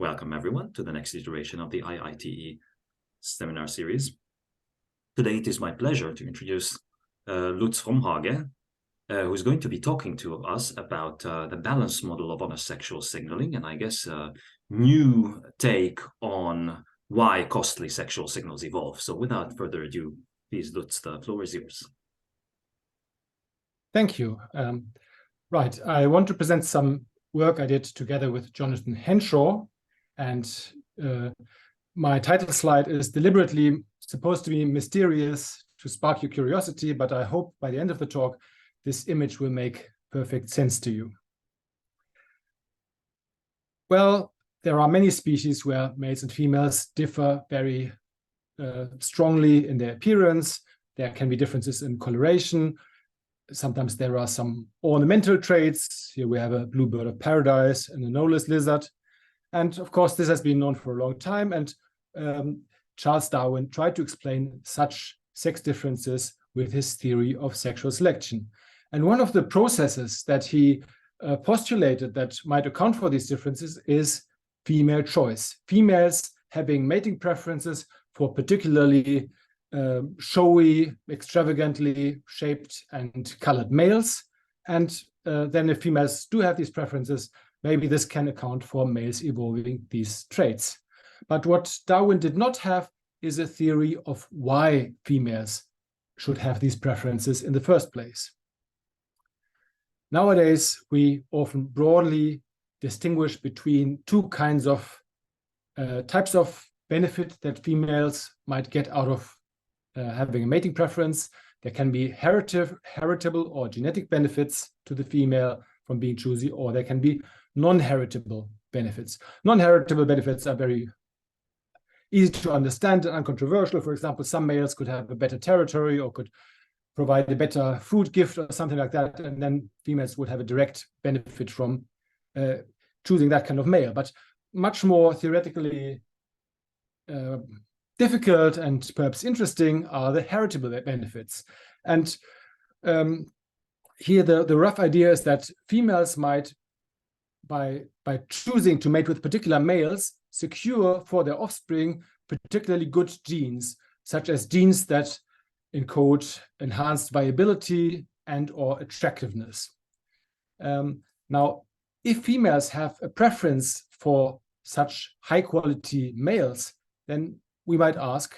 Welcome everyone to the next iteration of the IITE seminar series. Today it is my pleasure to introduce Lutz Fromhage, who is going to be talking to us about the balance model of honest sexual signaling, and I guess a new take on why costly sexual signals evolve. So without further ado, please, Lutz, the floor is yours. Thank you. Right, I want to present some work I did together with Jonathan Henshaw, and my title slide is deliberately supposed to be mysterious to spark your curiosity, but I hope by the end of the talk, this image will make perfect sense to you. Well, there are many species where males and females differ very strongly in their appearance. There can be differences in coloration. Sometimes there are some ornamental traits. Here we have a blue bird of paradise and a nose lizard. And of course, this has been known for a long time. And Charles Darwin tried to explain such sex differences with his theory of sexual selection. And one of the processes that he postulated that might account for these differences is female choice. Females having mating preferences for particularly showy, extravagantly shaped and colored males. And then if females do have these preferences, maybe this can account for males evolving these traits. But what Darwin did not have is a theory of why females should have these preferences in the first place. Nowadays, we often broadly distinguish between two kinds of types of benefit that females might get out of having a mating preference. There can be heritable or genetic benefits to the female from being choosy, or there can be non-heritable benefits. Non-heritable benefits are very easy to understand and uncontroversial. For example, some males could have a better territory or could provide a better food gift or something like that, and then females would have a direct benefit from choosing that kind of male. But much more theoretically difficult and perhaps interesting are the heritable benefits. And here the rough idea is that females might, by choosing to mate with particular males, secure for their offspring particularly good genes, such as genes that encode enhanced viability and or attractiveness. Now, if females have a preference for such high quality males, then we might ask,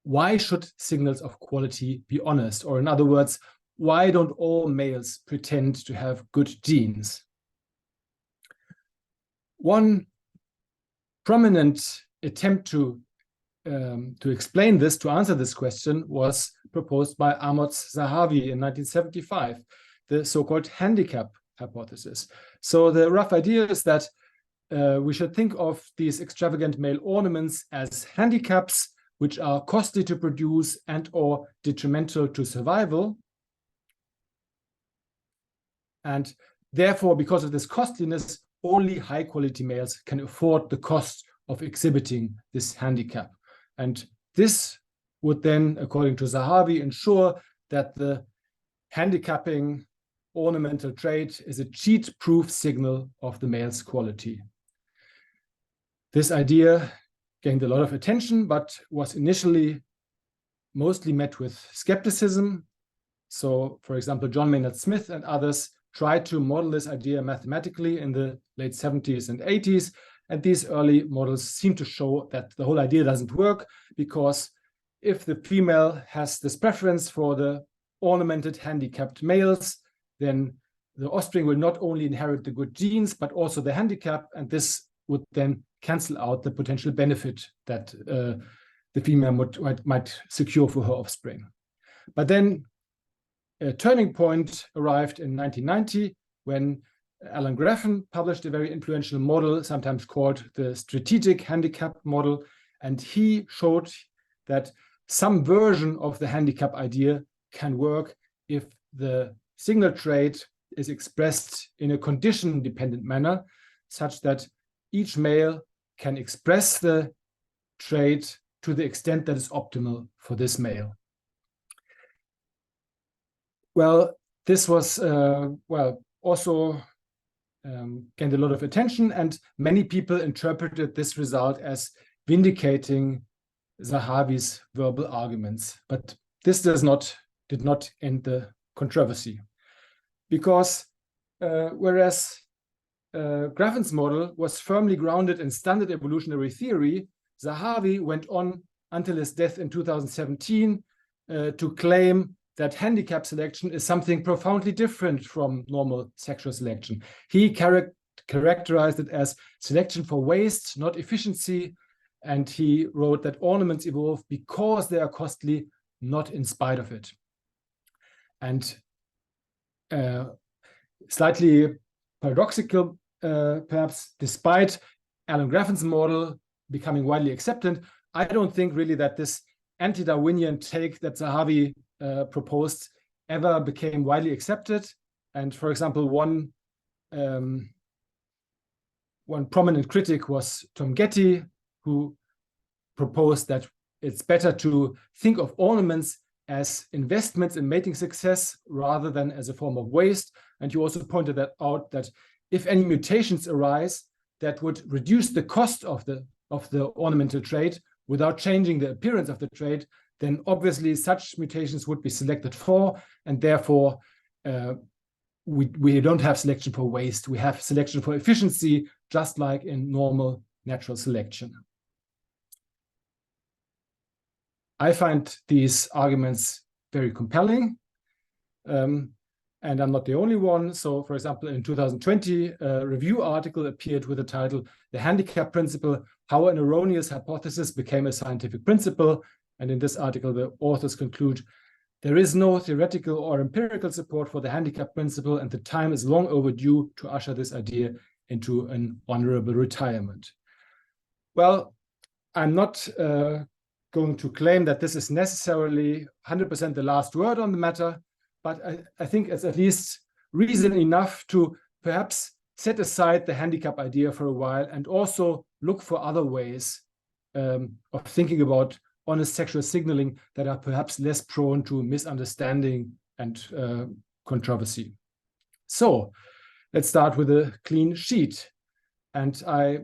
why should signals of quality be honest? Or in other words, why don't all males pretend to have good genes? One prominent attempt to explain this, to answer this question, was proposed by Amos Zahavi in 1975, the so-called handicap hypothesis. So the rough idea is that we should think of these extravagant male ornaments as handicaps, which are costly to produce and or detrimental to survival. And therefore, because of this costliness, only high-quality males can afford the cost of exhibiting this handicap. And this would then, according to Zahavi, ensure that the handicapping ornamental trait is a cheat-proof signal of the male's quality. This idea gained a lot of attention, but was initially mostly met with skepticism. So, for example, John Maynard Smith and others tried to model this idea mathematically in the late 70s and 80s. And these early models seem to show that the whole idea doesn't work, because if the female has this preference for the ornamented handicapped males, then the offspring will not only inherit the good genes, but also the handicap, and this would then cancel out the potential benefit that the female might secure for her offspring. But then a turning point arrived in 1990 when Alan Graffen published a very influential model, sometimes called the strategic handicap model, and he showed that some version of the handicap idea can work if the signal trait is expressed in a condition-dependent manner, such that each male can express the trait to the extent that is optimal for this male. Well, this was also gained a lot of attention, and many people interpreted this result as vindicating Zahavi's verbal arguments. But this did not end the controversy, because whereas Grafen's model was firmly grounded in standard evolutionary theory, Zahavi went on until his death in 2017 to claim that handicap selection is something profoundly different from normal sexual selection. He characterized it as selection for waste, not efficiency, and he wrote that ornaments evolve because they are costly, not in spite of it. And slightly paradoxical, perhaps, despite Alan Grafen's model becoming widely accepted, I don't think really that this anti-Darwinian take that Zahavi proposed ever became widely accepted. And for example, one prominent critic was Tom Getty, who proposed that it's better to think of ornaments as investments in mating success rather than as a form of waste. And you also pointed that out, that if any mutations arise that would reduce the cost of the ornamental trait without changing the appearance of the trait, then obviously such mutations would be selected for, and therefore we don't have selection for waste. We have selection for efficiency, just like in normal natural selection. I find these arguments very compelling, and I'm not the only one. So, for example, in 2020, a review article appeared with the title, "The Handicap Principle, How an Erroneous Hypothesis Became a Scientific Principle." And in this article, the authors conclude, there is no theoretical or empirical support for the handicap principle, and the time is long overdue to usher this idea into an honorable retirement. Well, I'm not going to claim that this is necessarily 100% the last word on the matter, but I think it's at least reason enough to perhaps set aside the handicap idea for a while and also look for other ways of thinking about honest sexual signaling that are perhaps less prone to misunderstanding and controversy. So let's start with a clean sheet. And I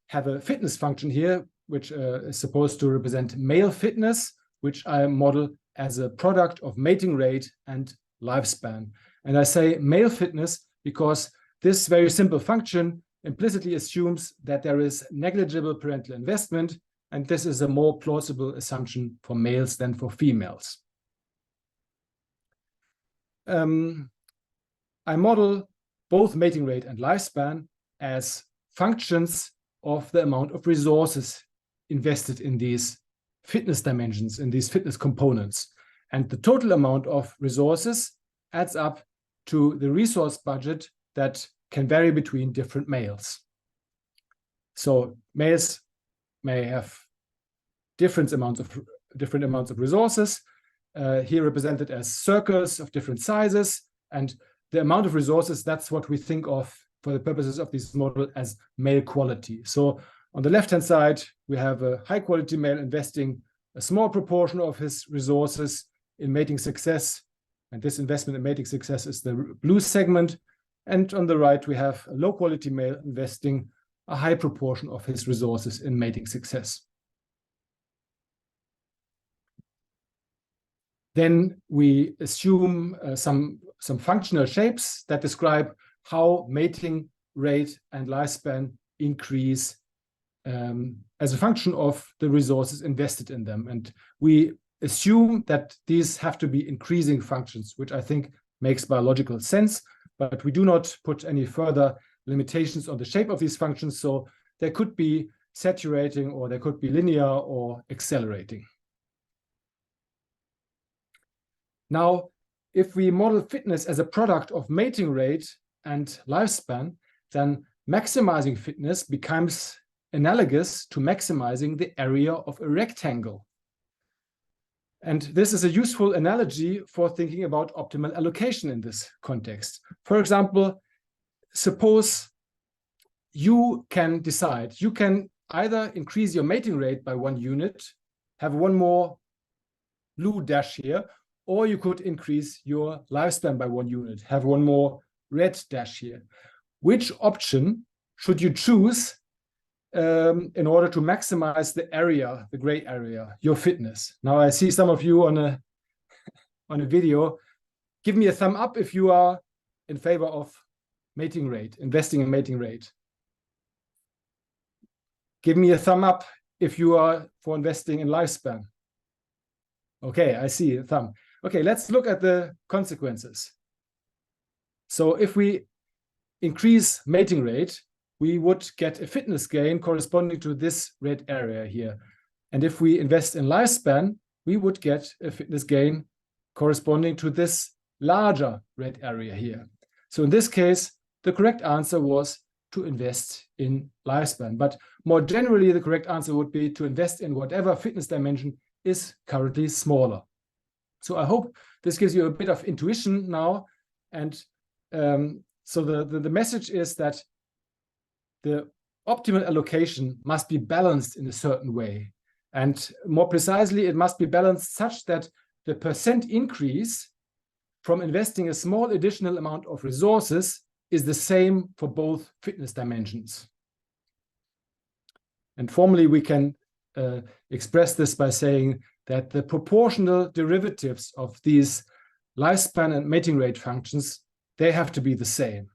have a fitness function here, which is supposed to represent male fitness, which I model as a product of mating rate and lifespan. And I say male fitness because this very simple function implicitly assumes that there is negligible parental investment, and this is a more plausible assumption for males than for females. I model both mating rate and lifespan as functions of the amount of resources invested in these fitness dimensions, in these fitness components. And the total amount of resources adds up to the resource budget that can vary between different males. So males may have different amounts of resources, here represented as circles of different sizes. And the amount of resources, that's what we think of for the purposes of this model as male quality. So on the left-hand side, we have a high-quality male investing a small proportion of his resources in mating success. And this investment in mating success is the blue segment. And on the right, we have a low-quality male investing a high proportion of his resources in mating success. Then we assume some functional shapes that describe how mating rate and lifespan increase as a function of the resources invested in them. And we assume that these have to be increasing functions, which I think makes biological sense, but we do not put any further limitations on the shape of these functions. So they could be saturating, or they could be linear or accelerating. Now, if we model fitness as a product of mating rate and lifespan, then maximizing fitness becomes analogous to maximizing the area of a rectangle. And this is a useful analogy for thinking about optimal allocation in this context. For example, suppose you can decide, you can either increase your mating rate by 1 unit, have one more blue dash here, or you could increase your lifespan by 1 unit, have one more red dash here. which option should you choose in order to maximize the area, the gray area, your fitness? Now I see some of you on a video. Give me a thumb up if you are in favor of mating rate, investing in mating rate. Give me a thumb up if you are for investing in lifespan. Okay, I see a thumb. Okay, let's look at the consequences. So if we increase mating rate, we would get a fitness gain corresponding to this red area here. And if we invest in lifespan, we would get a fitness gain corresponding to this larger red area here. So in this case, the correct answer was to invest in lifespan. But more generally, the correct answer would be to invest in whatever fitness dimension is currently smaller. So I hope this gives you a bit of intuition now. And so the message is that the optimal allocation must be balanced in a certain way. And more precisely, it must be balanced such that the percent increase from investing a small additional amount of resources is the same for both fitness dimensions. And formally, we can express this by saying that the proportional derivatives of these lifespan and mating rate functions, they have to be the same.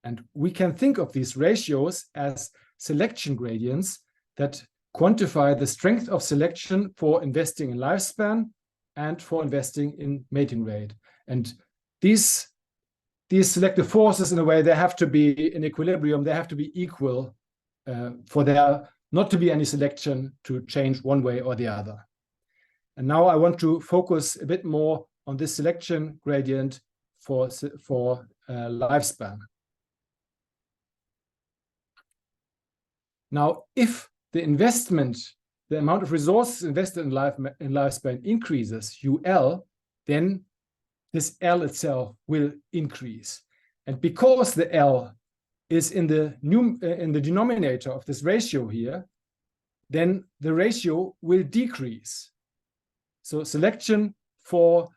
And we can think of these ratios as selection gradients that quantify the strength of selection for investing in lifespan and for investing in mating rate. And these selective forces, in a way, they have to be in equilibrium, they have to be equal for there not to be any selection to change one way or the other. And now I want to focus a bit more on this selection gradient for lifespan. Now, if the investment, the amount of resources invested in lifespan increases, UL, then this L itself will increase. And because the L is in the denominator of this ratio here, then the ratio will decrease. So selection for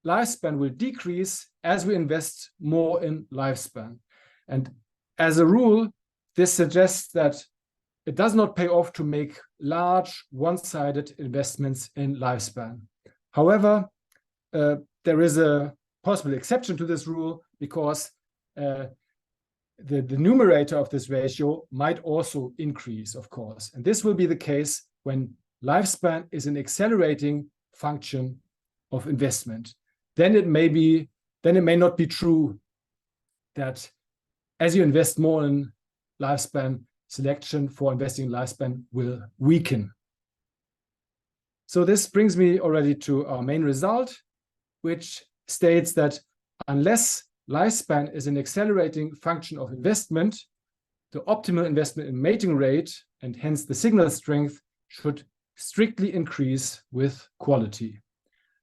lifespan will decrease as we invest more in lifespan. And as a rule, this suggests that it does not pay off to make large one-sided investments in lifespan. However, there is a possible exception to this rule because the numerator of this ratio might also increase, of course. And this will be the case when lifespan is an accelerating function of investment. Then it may not be true that as you invest more in lifespan, selection for investing in lifespan will weaken. So this brings me already to our main result, which states that unless lifespan is an accelerating function of investment, the optimal investment in mating rate, and hence the signal strength, should strictly increase with quality.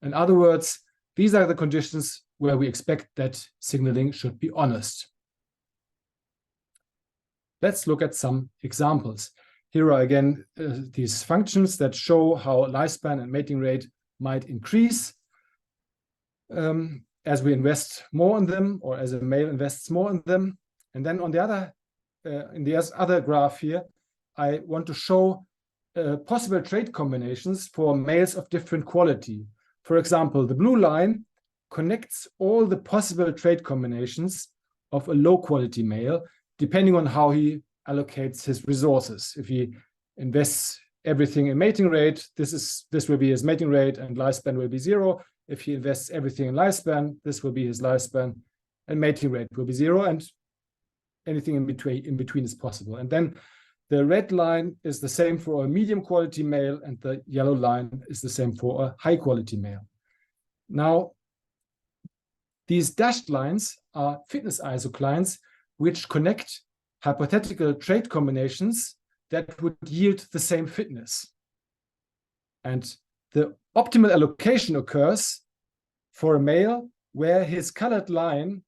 In other words, these are the conditions where we expect that signaling should be honest. Let's look at some examples. Here are again these functions that show how lifespan and mating rate might increase as we invest more in them, or as a male invests more in them. And then on the other, in the other graph here, I want to show possible trait combinations for males of different quality. For example, the blue line connects all the possible trait combinations of a low quality male, depending on how he allocates his resources. If he invests everything in mating rate, this will be his mating rate and lifespan will be 0. If he invests everything in lifespan, this will be his lifespan and mating rate will be 0, and anything in between is possible. And then the red line is the same for a medium quality male, and the yellow line is the same for a high quality male. Now, these dashed lines are fitness isoclines, which connect hypothetical trait combinations that would yield the same fitness. And the optimal allocation occurs for a male where his colored line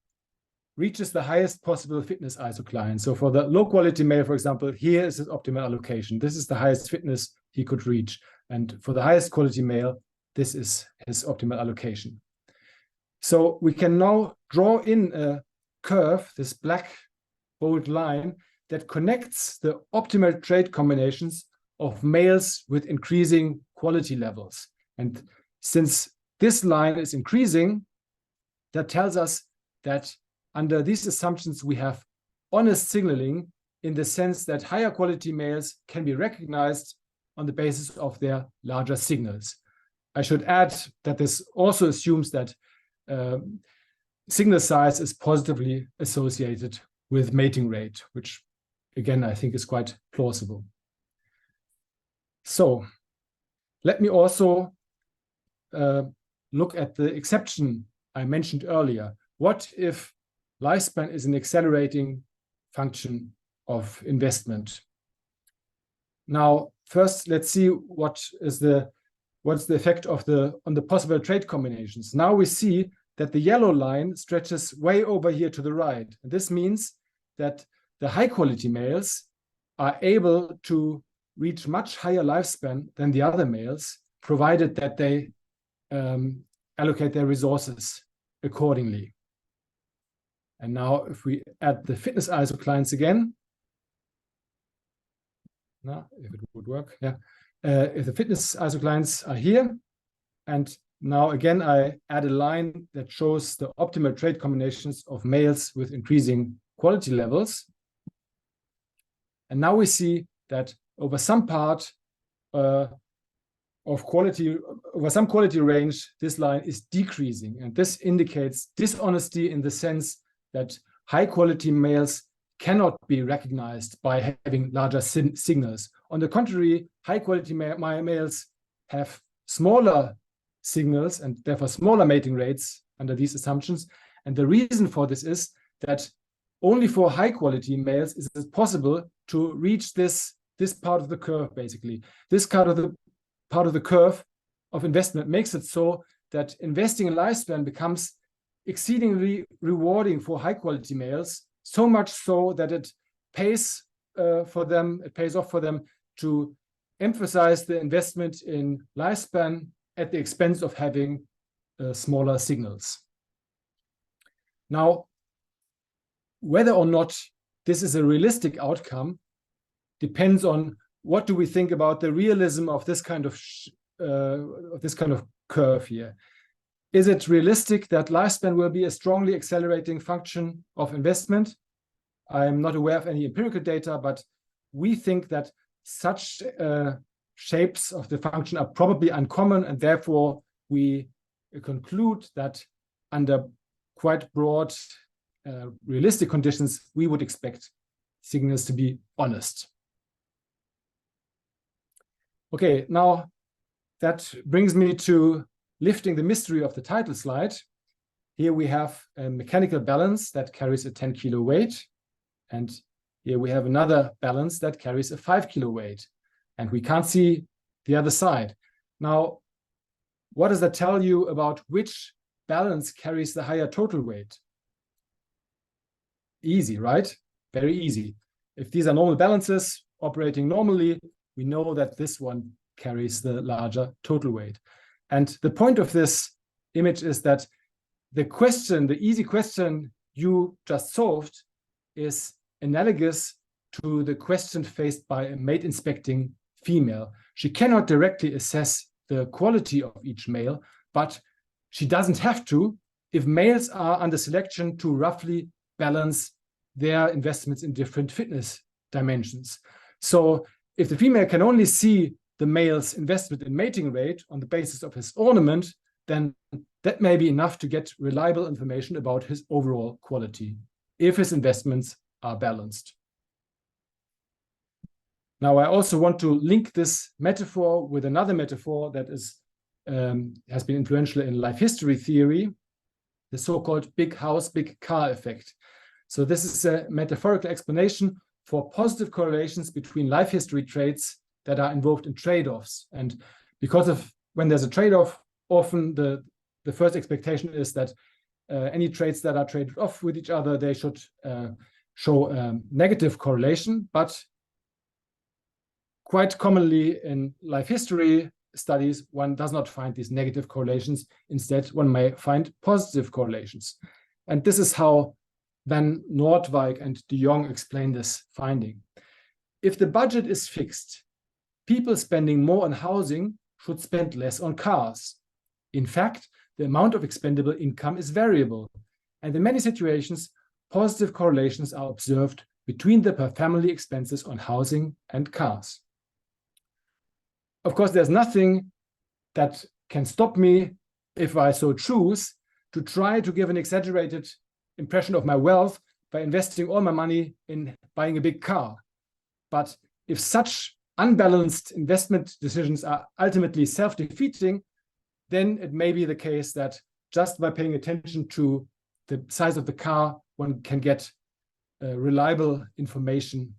reaches the highest possible fitness isocline. So for the low quality male, for example, here is his optimal allocation. This is the highest fitness he could reach. And for the highest quality male, this is his optimal allocation. So we can now draw in a curve, this black bold line that connects the optimal trait combinations of males with increasing quality levels. And since this line is increasing, that tells us that under these assumptions, we have honest signaling in the sense that higher quality males can be recognized on the basis of their larger signals. I should add that this also assumes that signal size is positively associated with mating rate, which again, I think is quite plausible. So let me also look at the exception I mentioned earlier. What if lifespan is an accelerating function of investment? Now, first, let's see what's the effect of on the possible trait combinations. Now we see that the yellow line stretches way over here to the right. And this means that the high quality males are able to reach much higher lifespan than the other males, provided that they allocate their resources accordingly. And now if we add the fitness isoclines again, now if it would work, yeah. If the fitness isoclines are here, and now again I add a line that shows the optimal trait combinations of males with increasing quality levels. And now we see that over some part of quality, over some quality range, this line is decreasing. And this indicates dishonesty in the sense that high quality males cannot be recognized by having larger signals. On the contrary, high quality males have smaller signals and therefore smaller mating rates under these assumptions. And the reason for this is that only for high quality males is it possible to reach this part of the curve, basically. This part of the curve of investment makes it so that investing in lifespan becomes exceedingly rewarding for high quality males, so much so that it pays off for them to emphasize the investment in lifespan at the expense of having smaller signals. Now, whether or not this is a realistic outcome depends on what do we think about the realism of this kind of curve here. Is it realistic that lifespan will be a strongly accelerating function of investment? I'm not aware of any empirical data, but we think that such shapes of the function are probably uncommon, and therefore we conclude that under quite broad realistic conditions, we would expect signals to be honest. Okay, now that brings me to lifting the mystery of the title slide. Here we have a mechanical balance that carries a 10 kilo weight. And here we have another balance that carries a 5 kilo weight. And we can't see the other side. Now, what does that tell you about which balance carries the higher total weight? Easy, right? Very easy. If these are normal balances operating normally, we know that this one carries the larger total weight. And the point of this image is that the easy question you just solved is analogous to the question faced by a mate inspecting female. She cannot directly assess the quality of each male, but she doesn't have to if males are under selection to roughly balance their investments in different fitness dimensions. So if the female can only see the male's investment in mating rate on the basis of his ornament, then that may be enough to get reliable information about his overall quality, if his investments are balanced. Now, I also want to link this metaphor with another metaphor that has been influential in life history theory, the so-called big house, big car effect. So this is a metaphorical explanation for positive correlations between life history traits that are involved in trade-offs. And because of when there's a trade-off, often the first expectation is that any traits that are traded off with each other, they should show negative correlation. But quite commonly in life history studies, one does not find these negative correlations. Instead, one may find positive correlations. And this is how Van Noordwijk and de Jong explain this finding. If the budget is fixed, people spending more on housing should spend less on cars. In fact, the amount of expendable income is variable, and in many situations, positive correlations are observed between the per family expenses on housing and cars. Of course, there's nothing that can stop me, if I so choose, to try to give an exaggerated impression of my wealth by investing all my money in buying a big car. But if such unbalanced investment decisions are ultimately self-defeating, then it may be the case that just by paying attention to the size of the car, one can get reliable information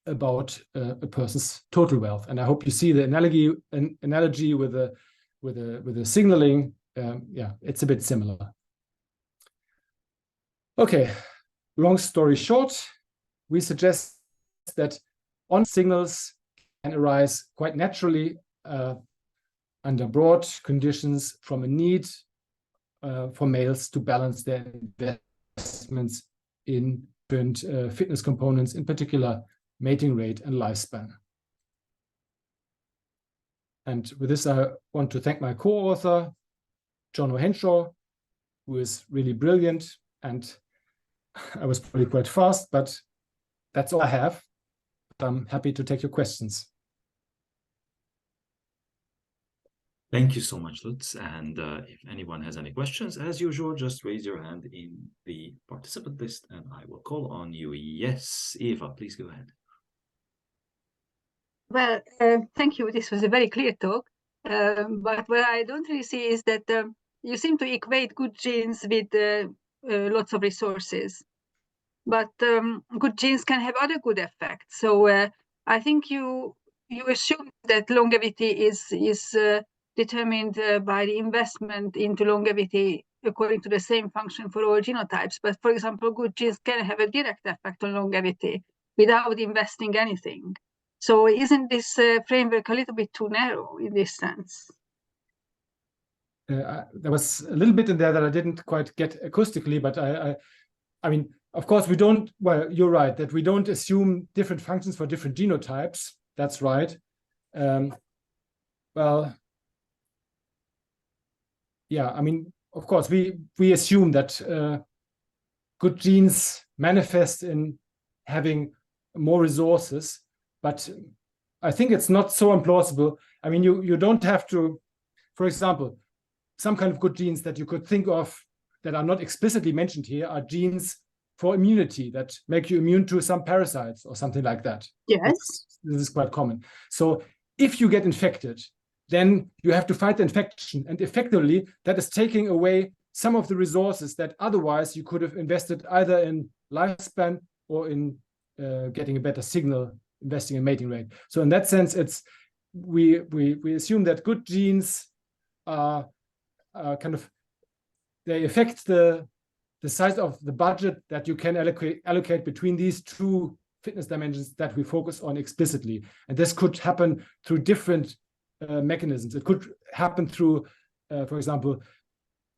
about a person's total wealth. And I hope you see the analogy with the signaling. Yeah, it's a bit similar. Okay, long story short, we suggest that on signals can arise quite naturally under broad conditions from a need for males to balance their investments in different fitness components, in particular mating rate and lifespan. And with this, I want to thank my co-author, John O'Henshaw, who is really brilliant. And I was probably quite fast, but that's all I have. But I'm happy to take your questions. Thank you so much, Lutz. And if anyone has any questions, as usual, just raise your hand in the participant list and I will call on you. Yes, Eva, please go ahead. Well, thank you. This was a very clear talk. But what I don't really see is that you seem to equate good genes with lots of resources. But good genes can have other good effects. So I think you assume that longevity is determined by the investment into longevity according to the same function for all genotypes. But for example, good genes can have a direct effect on longevity without investing anything. So isn't this framework a little bit too narrow in this sense? There was a little bit in there that I didn't quite get acoustically, but I mean, of course, we don't, well, you're right, that we don't assume different functions for different genotypes. That's right. Well, yeah, I mean, of course, we assume that good genes manifest in having more resources, but I think it's not so implausible. I mean, you don't have to, for example, some kind of good genes that you could think of that are not explicitly mentioned here are genes for immunity that make you immune to some parasites or something like that. Yes. This is quite common. So if you get infected, then you have to fight the infection. And effectively, that is taking away some of the resources that otherwise you could have invested either in lifespan or in getting a better signal, investing in mating rate. So in that sense, it's we assume that good genes are kind of, they affect the size of the budget that you can allocate between these two fitness dimensions that we focus on explicitly. And this could happen through different mechanisms. It could happen through, for example,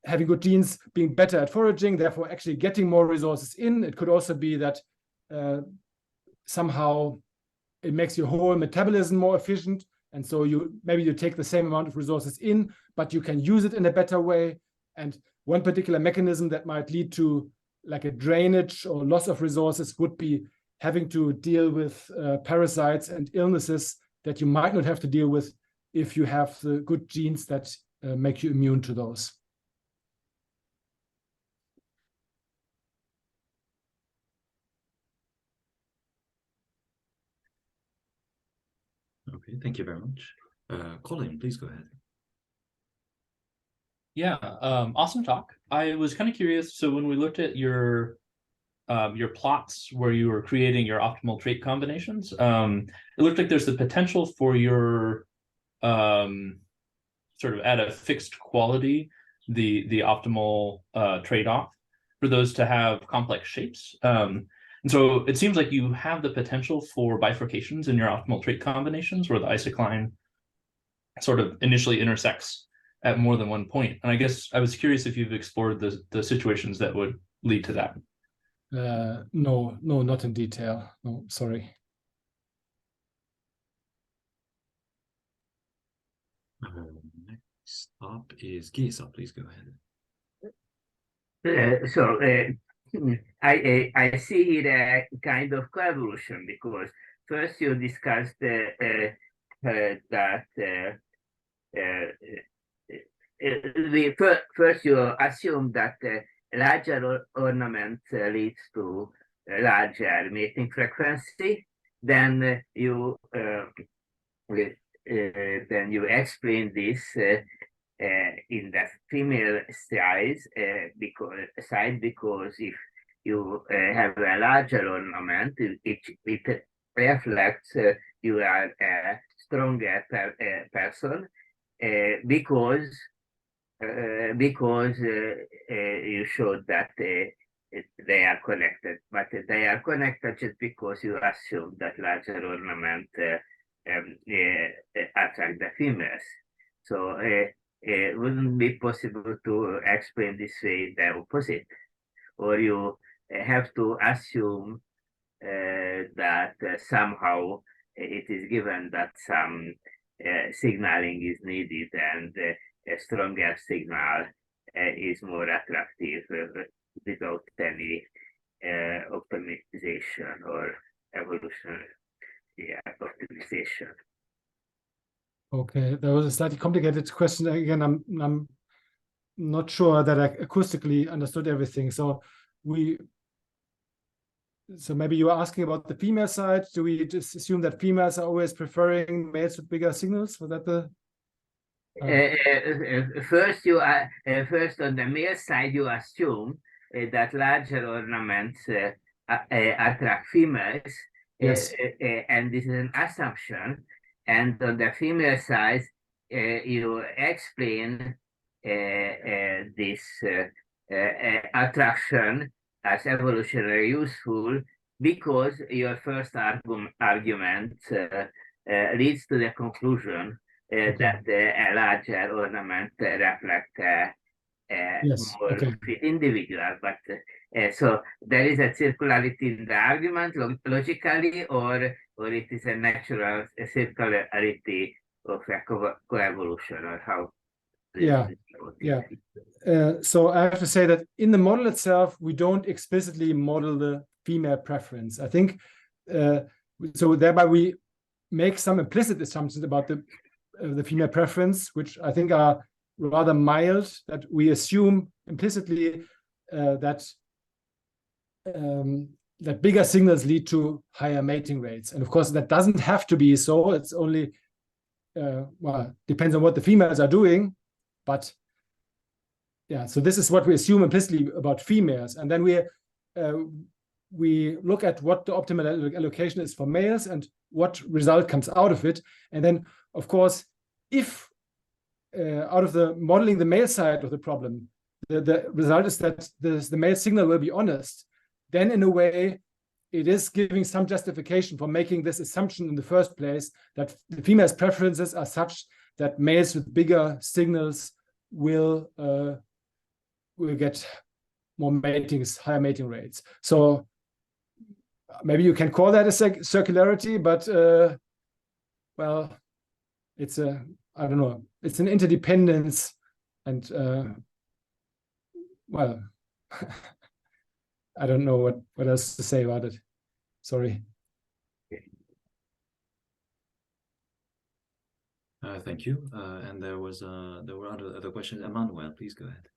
having good genes being better at foraging, therefore actually getting more resources in. It could also be that somehow it makes your whole metabolism more efficient. And so maybe you take the same amount of resources in, but you can use it in a better way. And one particular mechanism that might lead to like a drainage or loss of resources would be having to deal with parasites and illnesses that you might not have to deal with if you have the good genes that make you immune to those. Okay, thank you very much. Colin, please go ahead. Yeah, awesome talk. I was kind of curious. So when we looked at your plots where you were creating your optimal trait combinations, it looked like there's the potential for your sort of at a fixed quality, the optimal trade-off for those to have complex shapes. And so it seems like you have the potential for bifurcations in your optimal trait combinations where the isocline sort of initially intersects at more than one point. And I guess I was curious if you've explored the situations that would lead to that. No, not in detail. No, sorry. Next up is Gisa. Please go ahead. I see here a kind of coevolution, because first you discussed that first you assume that larger ornament leads to larger mating frequency. Then you explain this in the female side, because if you have a larger ornament, it reflects you are a stronger person, because you showed that they are connected, but they are connected just because you assume that larger ornament attract the females. So wouldn't be possible to explain this way the opposite, or you have to assume that somehow it is given that some signaling is needed, and a stronger signal is more attractive without any optimization or evolutionary optimization. Okay, that was a slightly complicated question. Again, I'm not sure that I acoustically understood everything. So maybe you were asking about the female side. Do we just assume that females are always preferring males with bigger signals? Was that the? First on the male side, you assume that larger ornaments attract females. Yes. And this is an assumption. And on the female side, you explain this attraction as evolutionary useful, because your first argument leads to the conclusion that a larger ornament reflects more fit individual. But so there is a circularity in the argument logically, or it is a natural circularity of a coevolution, or how? So I have to say that in the model itself, we don't explicitly model the female preference. I think so. Thereby, we make some implicit assumptions about the female preference, which I think are rather mild. That we assume implicitly that bigger signals lead to higher mating rates, and of course that doesn't have to be so. It's only well, depends on what the females are doing, but yeah. So this is what we assume implicitly about females, and then we look at what the optimal allocation is for males and what result comes out of it, and then of course, if out of the modeling the male side of the problem, the result is that the male signal will be honest, then in a way it is giving some justification for making this assumption in the first place, that the female's preferences are such that males with bigger signals will get more matings, higher mating rates. So maybe you can call that a circularity, but well, it's I don't know, it's an interdependence, and well, I don't know what else to say about it. Sorry. Thank you. And there were other questions. Emmanuel, please go ahead.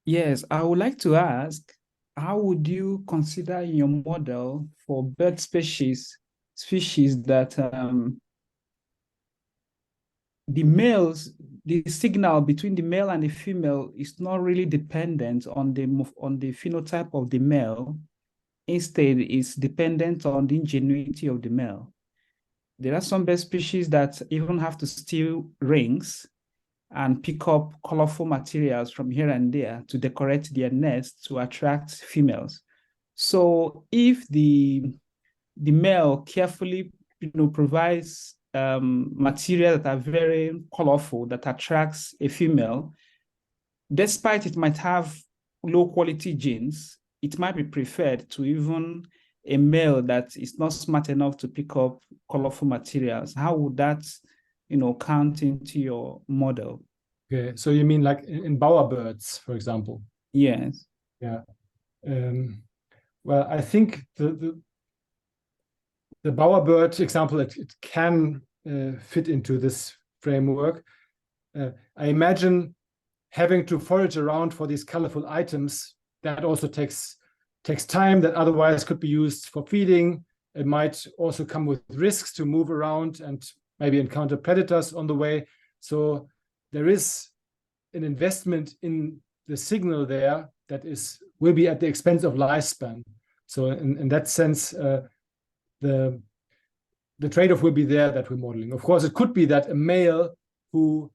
Yes, I would like to ask, how would you consider in your model for bird species that the signal between the male and the female is not really dependent on the phenotype of the male. Instead, it's dependent on the ingenuity of the male. There are some bird species that even have to steal rings and pick up colorful materials from here and there to decorate their nest to attract females. So if the male carefully provides material that are very colorful, that attracts a female, despite it might have low quality genes, it might be preferred to even a male that is not smart enough to pick up colorful materials. How would that, count into your model? Okay, so you mean like in bowerbirds, for example? Yes. Yeah. Well, I think the bowerbird example, it can fit into this framework. I imagine having to forage around for these colorful items, that also takes time that otherwise could be used for feeding. It might also come with risks to move around and maybe encounter predators on the way. So there is an investment in the signal there that will be at the expense of lifespan. So in that sense, the trade-off will be there that we're modeling. Of course, it could be that a male who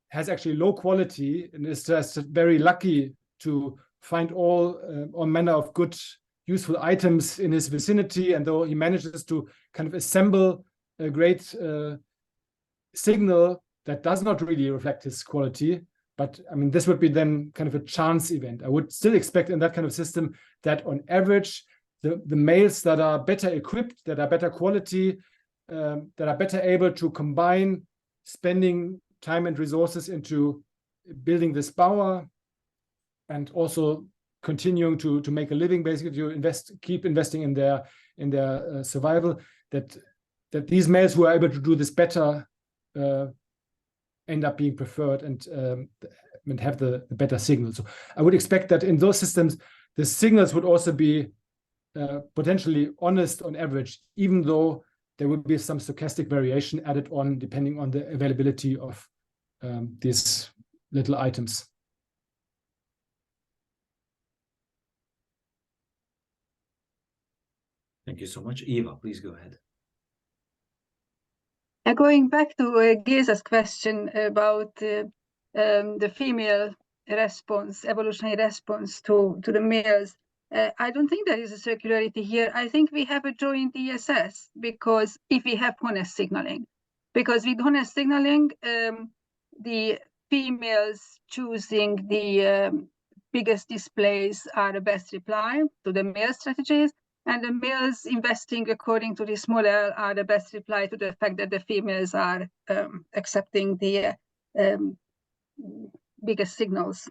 has actually low quality and is just very lucky to find all manner of good, useful items in his vicinity, and though he manages to kind of assemble a great signal that does not really reflect his quality, but I mean, this would be then kind of a chance event. I would still expect in that kind of system that on average, the males that are better equipped, that are better quality, that are better able to combine spending time and resources into building this bower and also continuing to make a living, basically to keep investing in their survival, that these males who are able to do this better end up being preferred and have the better signal. So I would expect that in those systems, the signals would also be potentially honest on average, even though there would be some stochastic variation added on depending on the availability of these little items. Thank you so much. Eva, please go ahead. Going back to Geza's question about the female response, evolutionary response to the males, I don't think there is a circularity here. I think we have a joint ESS, because if we have honest signaling, because with honest signaling, the females choosing the biggest displays are the best reply to the male strategies, and the males investing according to this model are the best reply to the fact that the females are accepting the biggest signals.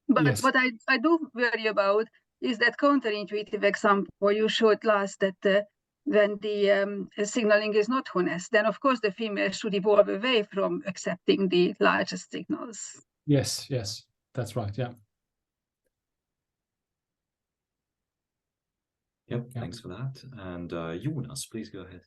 But yes, what I do worry about is that counterintuitive example you showed last, that when the signaling is not honest, then of course the female should evolve away from accepting the largest signals. Yes, that's right, yeah. Yep, thanks for that. And Jonas, please go ahead.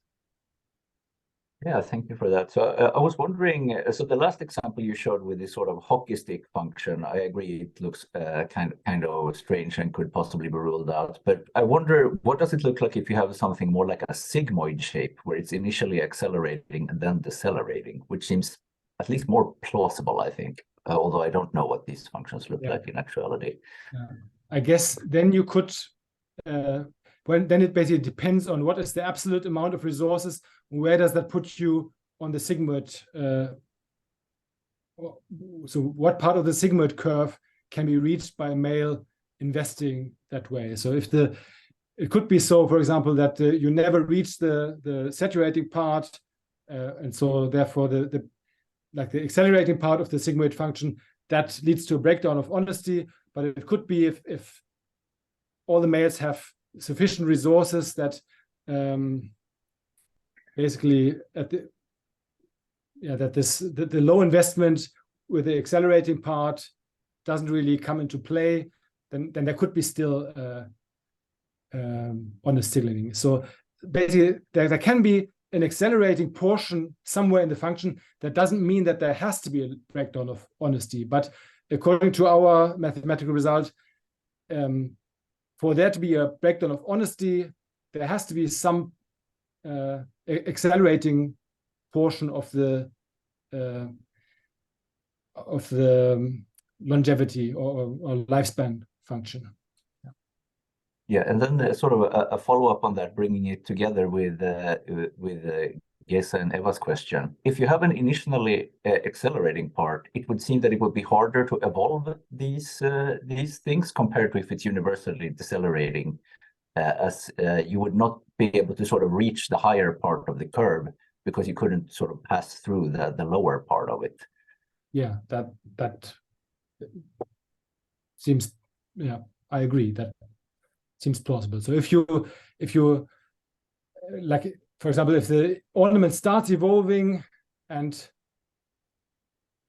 Yeah, thank you for that. So I was wondering, so the last example you showed with this sort of hockey stick function, I agree it looks kind of strange and could possibly be ruled out. But I wonder, what does it look like if you have something more like a sigmoid shape, where it's initially accelerating and then decelerating, which seems at least more plausible, I think, although I don't know what these functions look like in actuality. I guess then you could, then it basically depends on what is the absolute amount of resources. Where does that put you on the sigmoid? So what part of the sigmoid curve can be reached by a male investing that way? So if it could be so, for example, that you never reach the saturating part, and so therefore the accelerating part of the sigmoid function, that leads to a breakdown of honesty. But it could be if all the males have sufficient resources that basically the low investment with the accelerating part doesn't really come into play, then there could be still honest signaling. So basically there can be an accelerating portion somewhere in the function. That doesn't mean that there has to be a breakdown of honesty, but according to our mathematical result, for there to be a breakdown of honesty, there has to be some accelerating portion of the longevity or lifespan function. Yeah, and then sort of a follow-up on that, bringing it together with Jesse and Eva's question. If you have an initially accelerating part, it would seem that it would be harder to evolve these things compared to if it's universally decelerating, as you would not be able to sort of reach the higher part of the curve because you couldn't sort of pass through the lower part of it. Yeah, that seems, yeah, I agree. That seems plausible. So if you like, for example, if the ornament starts evolving, and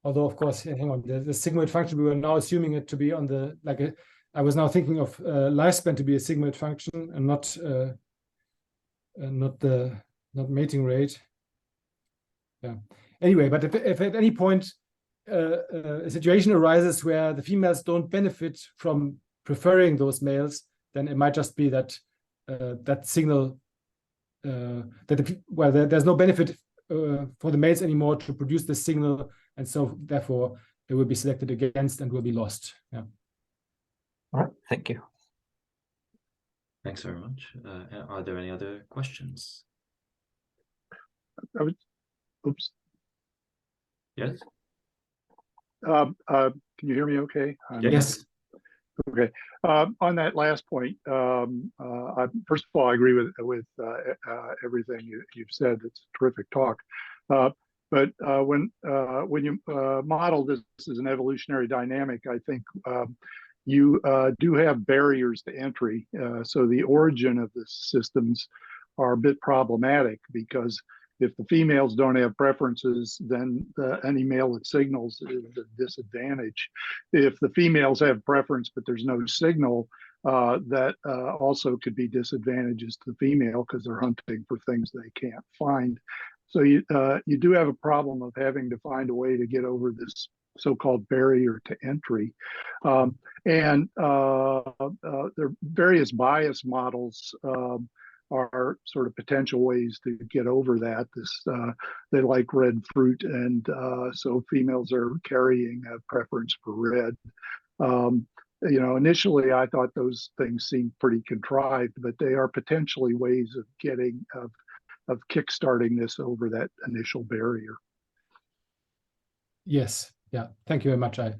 although of course, hang on, the sigmoid function, we were now assuming it to be on the, like I was now thinking of lifespan to be a sigmoid function and not mating rate. Yeah. Anyway, but if at any point a situation arises where the females don't benefit from preferring those males, then it might just be that that signal there's no benefit for the males anymore to produce this signal, and so therefore it will be selected against and will be lost. Yeah. All right. Thank you. Thanks very much. Are there any other questions? Oops. Yes. Can you hear me okay? Yes. Okay. On that last point, first of all, I agree with everything you've said. It's a terrific talk. But when you model this as an evolutionary dynamic, I think you do have barriers to entry. So the origin of the systems are a bit problematic, because if the females don't have preferences, then any male that signals is a disadvantage. If the females have preference, but there's no signal, that also could be disadvantages to the female, because they're hunting for things they can't find. So you do have a problem of having to find a way to get over this so-called barrier to entry. There are various bias models are sort of potential ways to get over that. They like red fruit, and so females are carrying a preference for red. Initially I thought those things seemed pretty contrived, but they are potentially ways of getting of kickstarting this over that initial barrier. Yes. Yeah. Thank you very much. I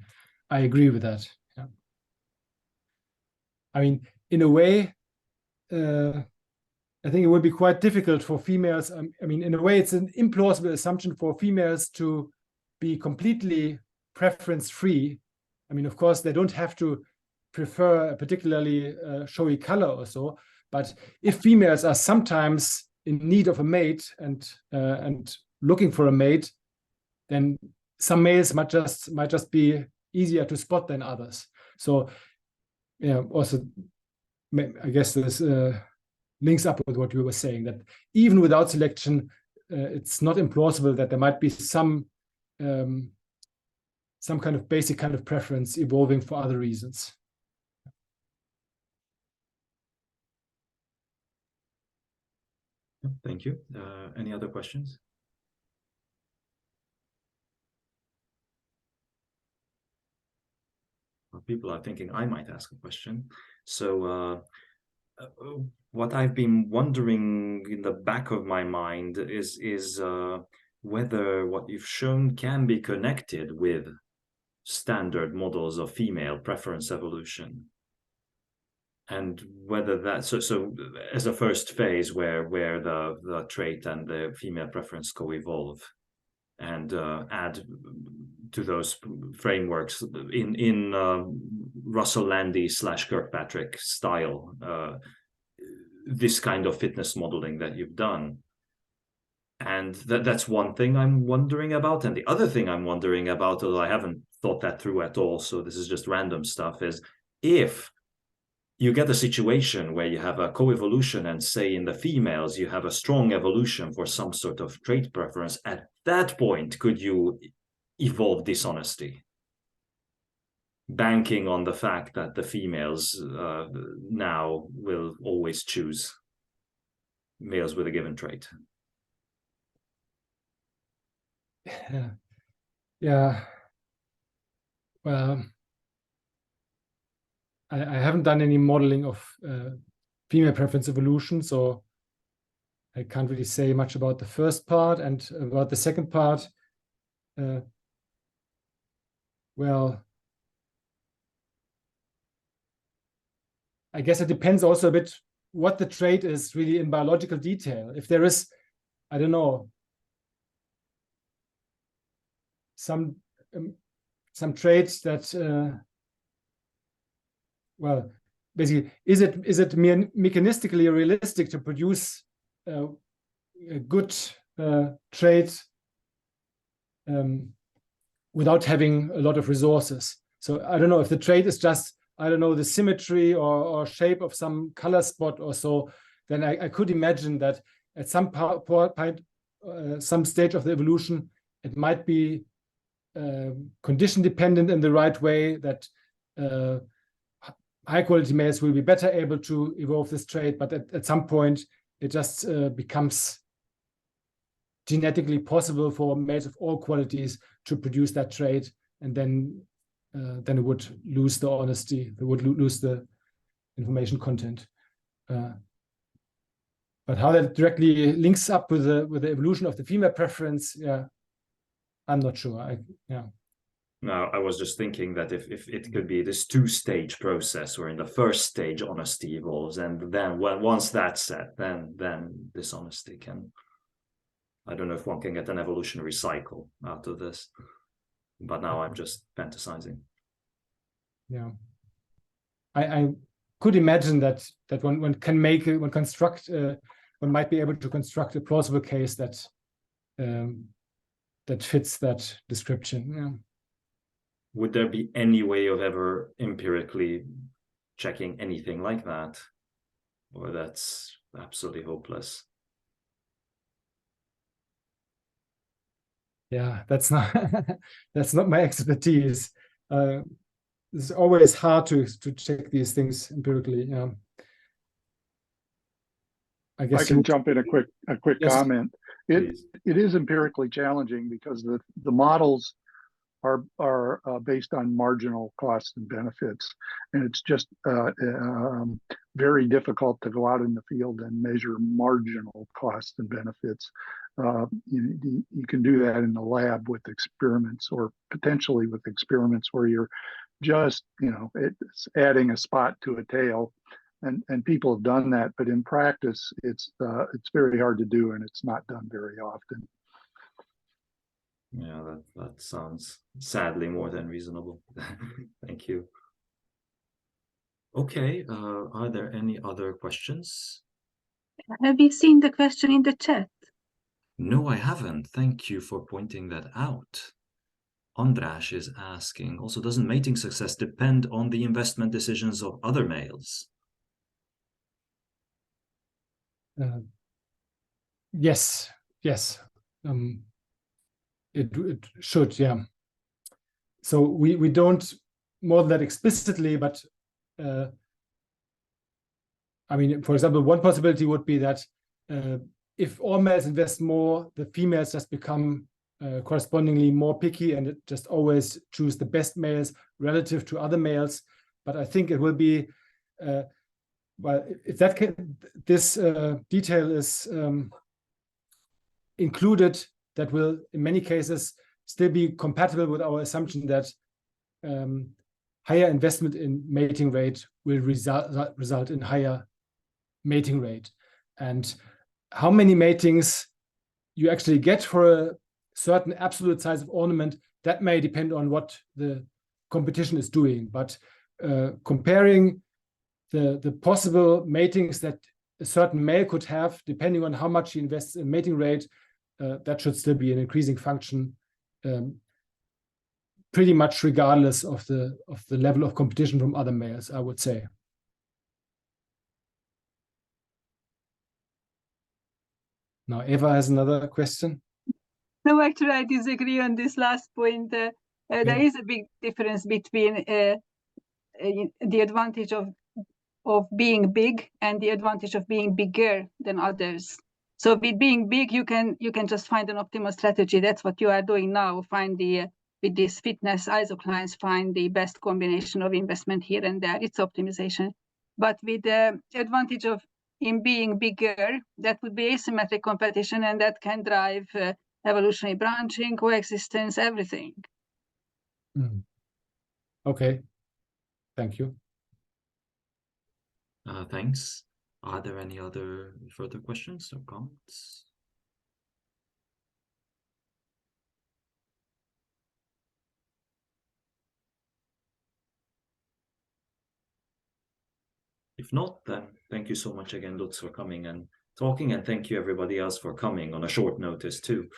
agree with that. Yeah. I mean, in a way, I think it would be quite difficult for females. I mean, in a way, it's an implausible assumption for females to be completely preference-free. I mean, of course, they don't have to prefer a particularly showy color or so, but if females are sometimes in need of a mate and looking for a mate, then some males might just be easier to spot than others. So, yeah, also, I guess this links up with what you were saying, that even without selection, it's not implausible that there might be some kind of basic kind of preference evolving for other reasons. Thank you. Any other questions? People are thinking I might ask a question. So what I've been wondering in the back of my mind is whether what you've shown can be connected with standard models of female preference evolution, and whether that so as a first phase where the trait and the female preference co-evolve, and add to those frameworks in Russell-Landy / Kirkpatrick style, this kind of fitness modeling that you've done. And that's one thing I'm wondering about. And the other thing I'm wondering about, although I haven't thought that through at all, so this is just random stuff, is if you get a situation where you have a co-evolution, and say in the females you have a strong evolution for some sort of trait preference, at that point could you evolve dishonesty, banking on the fact that the females now will always choose males with a given trait? Yeah. Well, I haven't done any modeling of female preference evolution, so I can't really say much about the first part, and about the second part. Well, I guess it depends also a bit what the trait is really in biological detail. If there is, I don't know, some traits that, well, basically, is it mechanistically realistic to produce a good trait without having a lot of resources? So I don't know if the trait is just, I don't know, the symmetry or shape of some color spot or so, then I could imagine that at some point, some stage of the evolution, it might be condition dependent in the right way, that high quality males will be better able to evolve this trait, but at some point it just becomes genetically possible for males of all qualities to produce that trait, and then it would lose the honesty, it would lose the information content. But how that directly links up with the evolution of the female preference, yeah, I'm not sure. No, I was just thinking that if it could be this two-stage process, where in the first stage honesty evolves, and then once that's set, then dishonesty can. I don't know if one can get an evolutionary cycle out of this, but now I'm just fantasizing. Yeah, I could imagine that one can make it, one construct, one might be able to construct a plausible case that that fits that description. Yeah. Would there be any way of ever empirically checking anything like that, or that's absolutely hopeless? Yeah, that's not my expertise. It's always hard to check these things empirically. Yeah. I guess I can jump in a quick yes. comment. It is empirically challenging because the models are based on marginal costs and benefits, and it's just very difficult to go out in the field and measure marginal costs and benefits. You can do that in the lab with experiments, or potentially with experiments where you're just, it's adding a spot to a tail, and people have done that, but in practice, it's very hard to do, and it's not done very often. Yeah, that sounds sadly more than reasonable. Thank you. Okay, are there any other questions? Have you seen the question in the chat? No, I haven't. Thank you for pointing that out. Andras is asking, also, doesn't mating success depend on the investment decisions of other males? Yes. It should, yeah. So we don't model that explicitly, but I mean, for example, one possibility would be that if all males invest more, the females just become correspondingly more picky, and it just always choose the best males relative to other males. But I think it will be, well, if that this detail is included, that will in many cases still be compatible with our assumption that higher investment in mating rate will result in higher mating rate. And how many matings you actually get for a certain absolute size of ornament, that may depend on what the competition is doing. But comparing the possible matings that a certain male could have, depending on how much he invests in mating rate, that should still be an increasing function, pretty much regardless of the level of competition from other males, I would say. Now, Eva has another question. No, actually, I disagree on this last point. There is a big difference between the advantage of being big and the advantage of being bigger than others. So with being big, you can just find an optimal strategy. That's what you are doing now. Find with this fitness isoclines, find the best combination of investment here and there. It's optimization. But with the advantage of in being bigger, that would be asymmetric competition, and that can drive evolutionary branching, coexistence, everything. Okay, thank you. Thanks. Are there any other further questions or comments? If not, then thank you so much again, Lutz, for coming and talking, and thank you everybody else for coming on a short notice too.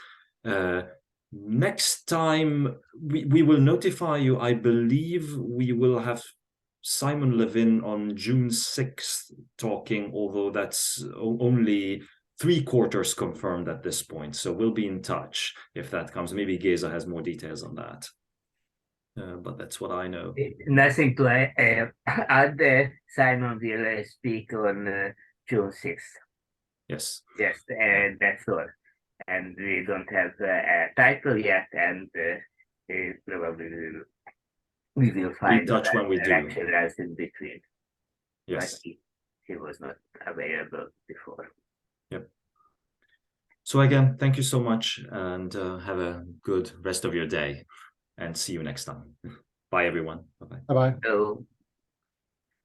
Next time we will notify you. I believe we will have Simon Levin on June 6th talking, although that's only 3/4 confirmed at this point. So we'll be in touch if that comes. Maybe Geza has more details on that. But that's what I know. Nothing to add. Simon will speak on June 6th. Yes. Yes, and that's all. And we don't have a title yet, and probably we will find in touch when we do. lecturers in between. Yes. But he was not available before. Yep. So again, thank you so much, and have a good rest of your day, and see you next time. Bye, everyone. Bye-bye. Bye-bye. So